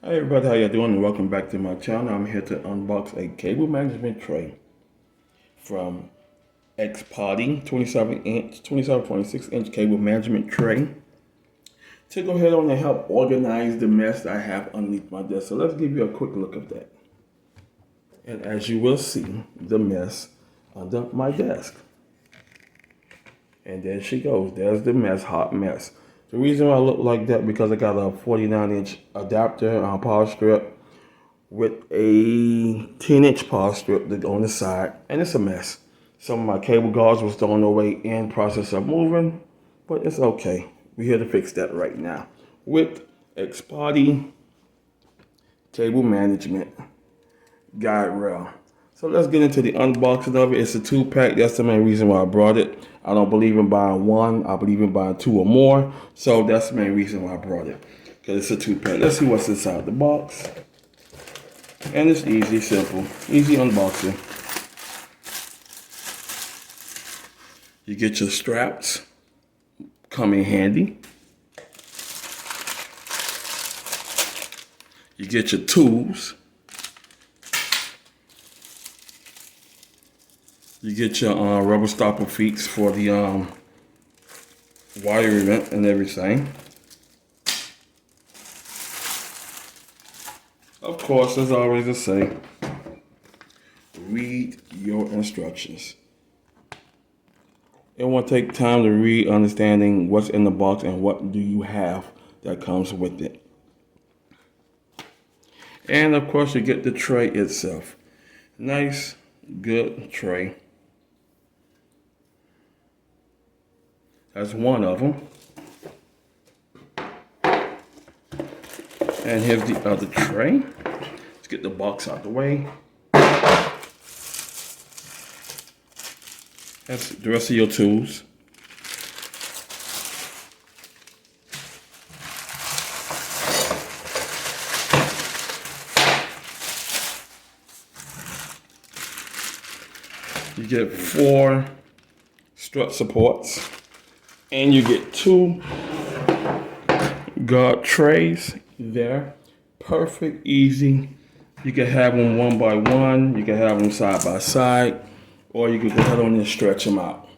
Hey everybody, how you doing? And welcome back to my channel. I'm here to unbox a cable management tray from Xpatee 26-inch cable management tray to go ahead on and help organize the mess I have underneath my desk. So let's give you a quick look of that. And as you will see, the mess under my desk. And there she goes. There's the mess, hot mess. The reason why I look like that because I got a 49-inch adapter power strip with a 10-inch power strip on the side, and it's a mess. Some of my cable guards was thrown away in process of moving, but it's okay. We're here to fix that right now with Xpatee cable management guide rail. So let's get into the unboxing of it. It's a 2-pack. That's the main reason why I brought it. I don't believe in buying one. I believe in buying 2 or more. So that's the main reason why I brought it, because it's a 2-pack. Let's see what's inside the box. And it's easy, simple, easy unboxing. You get your straps, come in handy. You get your tools. You get your rubber stopper feet for the wiring and everything. Of course, as always I say, read your instructions. It won't take time to read, understanding what's in the box and what do you have that comes with it. And of course, you get the tray itself. Nice, good tray. That's one of them. And here's the other tray. Let's get the box out the way. That's the rest of your tools. You get 4 strut supports. And you get 2 guard trays there. Perfect, easy. You can have them one by one. You can have them side by side. Or you can go ahead on and stretch them out.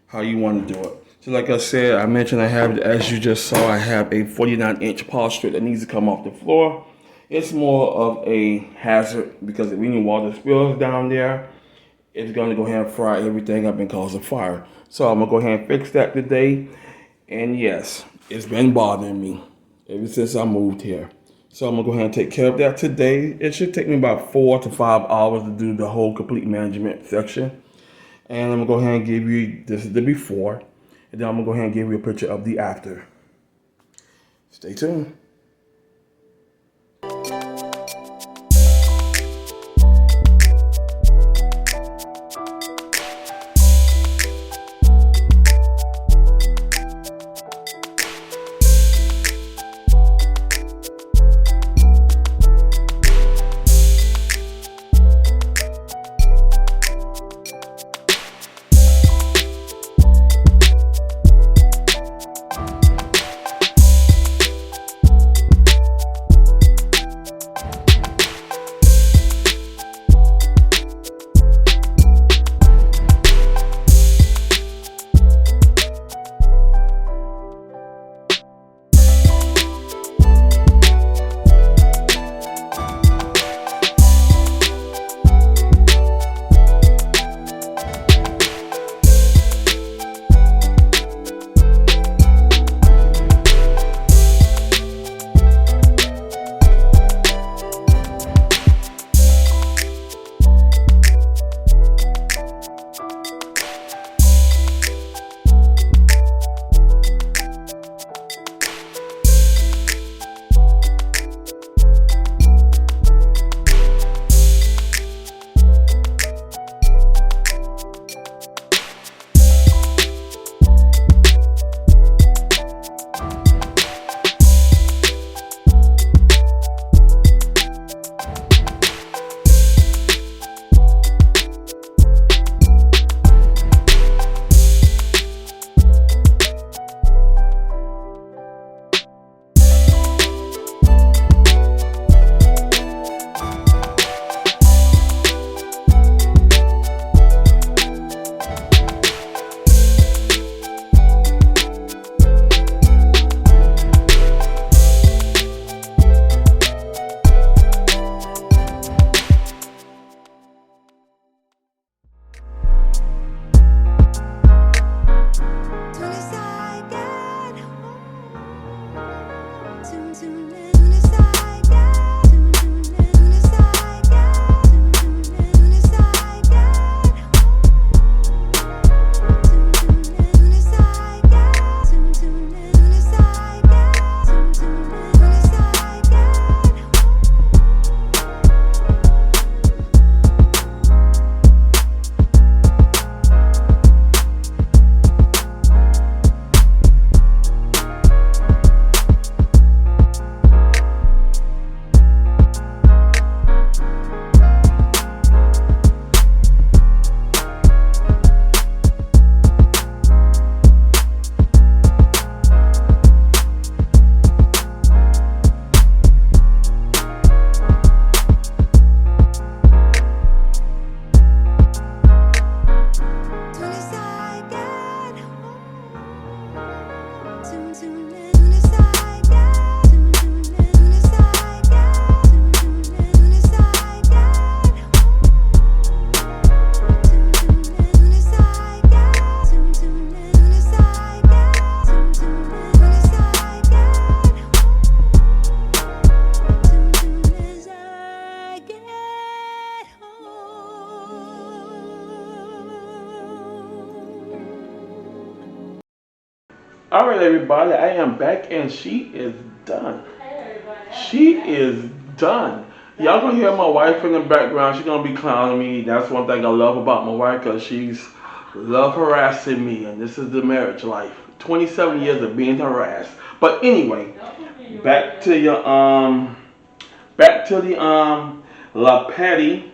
How you want to do it. So like I said, I mentioned I have, as you just saw, I have a 49-inch power strip that needs to come off the floor. It's more of a hazard because if any water spills down there, it's going to go ahead and fry everything up and cause a fire. So I'm going to go ahead and fix that today. And yes, it's been bothering me ever since I moved here. So I'm going to go ahead and take care of that today. It should take me about 4 to 5 hours to do the whole complete management section. And I'm going to go ahead and give you, this is the before. And then I'm going to go ahead and give you a picture of the after. Stay tuned. All right, everybody, I am back and she is done. She is done. Y'all gonna hear my wife in the background. She's gonna be clowning me. That's one thing I love about my wife, cause she's love harassing me, and this is the marriage life. 27 years of being harassed. But anyway, back to your back to the Xpatee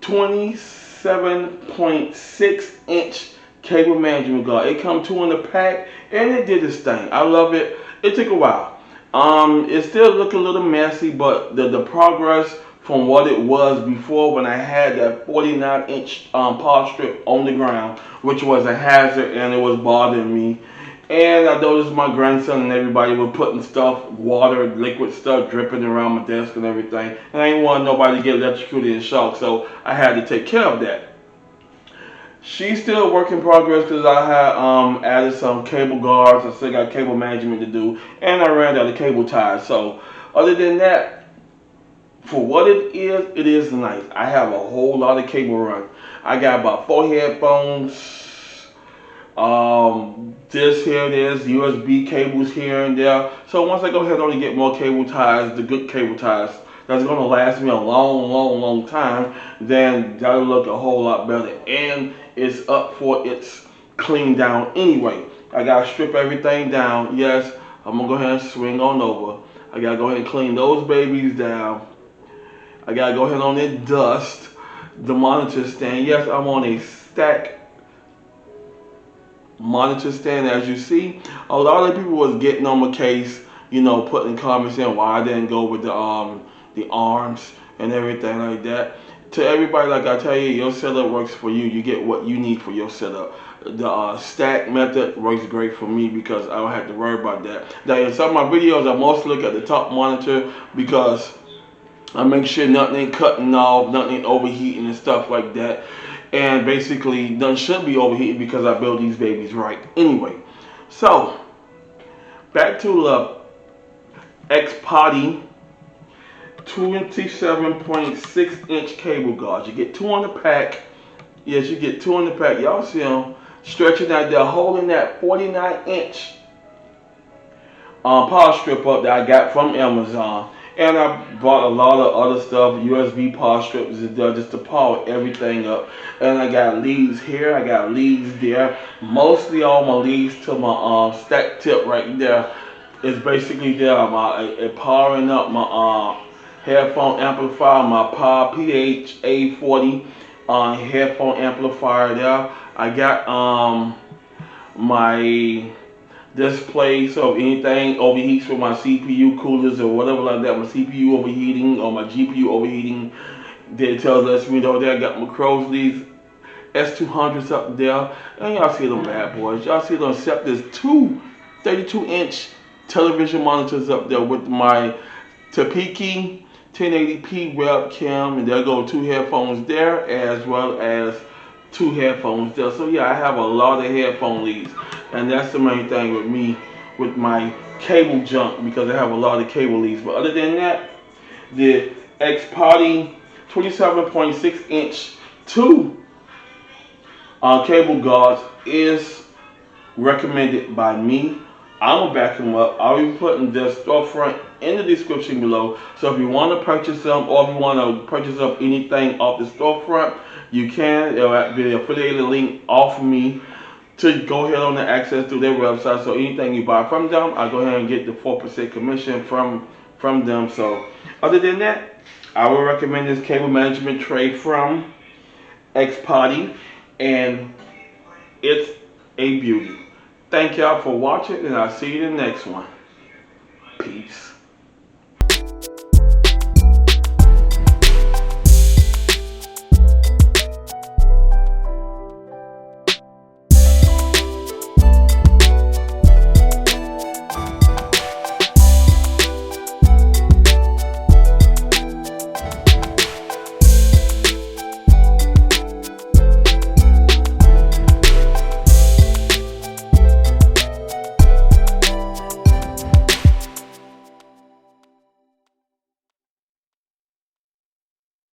27.6-inch cable management guard. It come two in the pack, and it did its thing. I love it. It took a while. It still look a little messy, but the progress from what it was before when I had that 49-inch pod strip on the ground, which was a hazard and it was bothering me. And I noticed my grandson and everybody were putting stuff, water, liquid stuff dripping around my desk and everything. And I didn't want nobody to get electrocuted and shocked, so I had to take care of that. She's still a work in progress because I had added some cable guards. I still got cable management to do, and I ran out of cable ties. So other than that, for what it is nice. I have a whole lot of cable run. I got about 4 headphones. This here, there's USB cables here and there. So once I go ahead and get more cable ties, the good cable ties, that's going to last me a long time, then that'll look a whole lot better. And it's up for its clean down anyway. I got to strip everything down. Yes, I'm going to go ahead and swing on over. I got to go ahead and clean those babies down. I got to go ahead on and dust the monitor stand. Yes, I'm on a stack monitor stand, as you see. A lot of people was getting on my case, you know, putting comments in why I didn't go with the arms and everything like that. To everybody, like I tell you, your setup works for you. You get what you need for your setup. The stack method works great for me because I don't have to worry about that. Now, in some of my videos, I mostly look at the top monitor because I make sure nothing ain't cutting off, nothing ain't overheating and stuff like that. And basically, none should be overheating because I build these babies right. Anyway, so back to the Xpatee 27.6-inch cable guards. You get 2 on the pack. Yes, you get 2 on the pack. Y'all see them stretching out there, holding that 49-inch power strip up that I got from Amazon. And I bought a lot of other stuff, USB power strips just to power everything up. And I got leads here, I got leads there. Mostly all my leads to my stack tip right there is basically there. I'm powering up my headphone amplifier, my Power PH-A40 headphone amplifier there. I got my display, so if anything overheats with my CPU coolers or whatever like that, my CPU overheating or my GPU overheating, it tells me know that I got my Crow's leads S200s up there, and y'all see them bad boys. Y'all see them set this 2 32-inch television monitors up there with my Xpatee 1080p webcam, and there go 2 headphones there as well as 2 headphones there. So yeah, I have a lot of headphone leads, and that's the main thing with me with my cable junk, because I have a lot of cable leads. But other than that, the Xpatee 27.6-inch 2 cable guards is recommended by me. I'm gonna back them up. I'll be putting the storefront in the description below. So if you want to purchase them, or if you want to purchase up anything off the storefront, you can. It'll be an affiliated link off of me to go ahead on and access through their website. So anything you buy from them, I go ahead and get the 4% commission from them. So other than that, I would recommend this cable management tray from Xpatee, and it's a beauty. Thank y'all for watching, and I'll see you in the next one. Peace.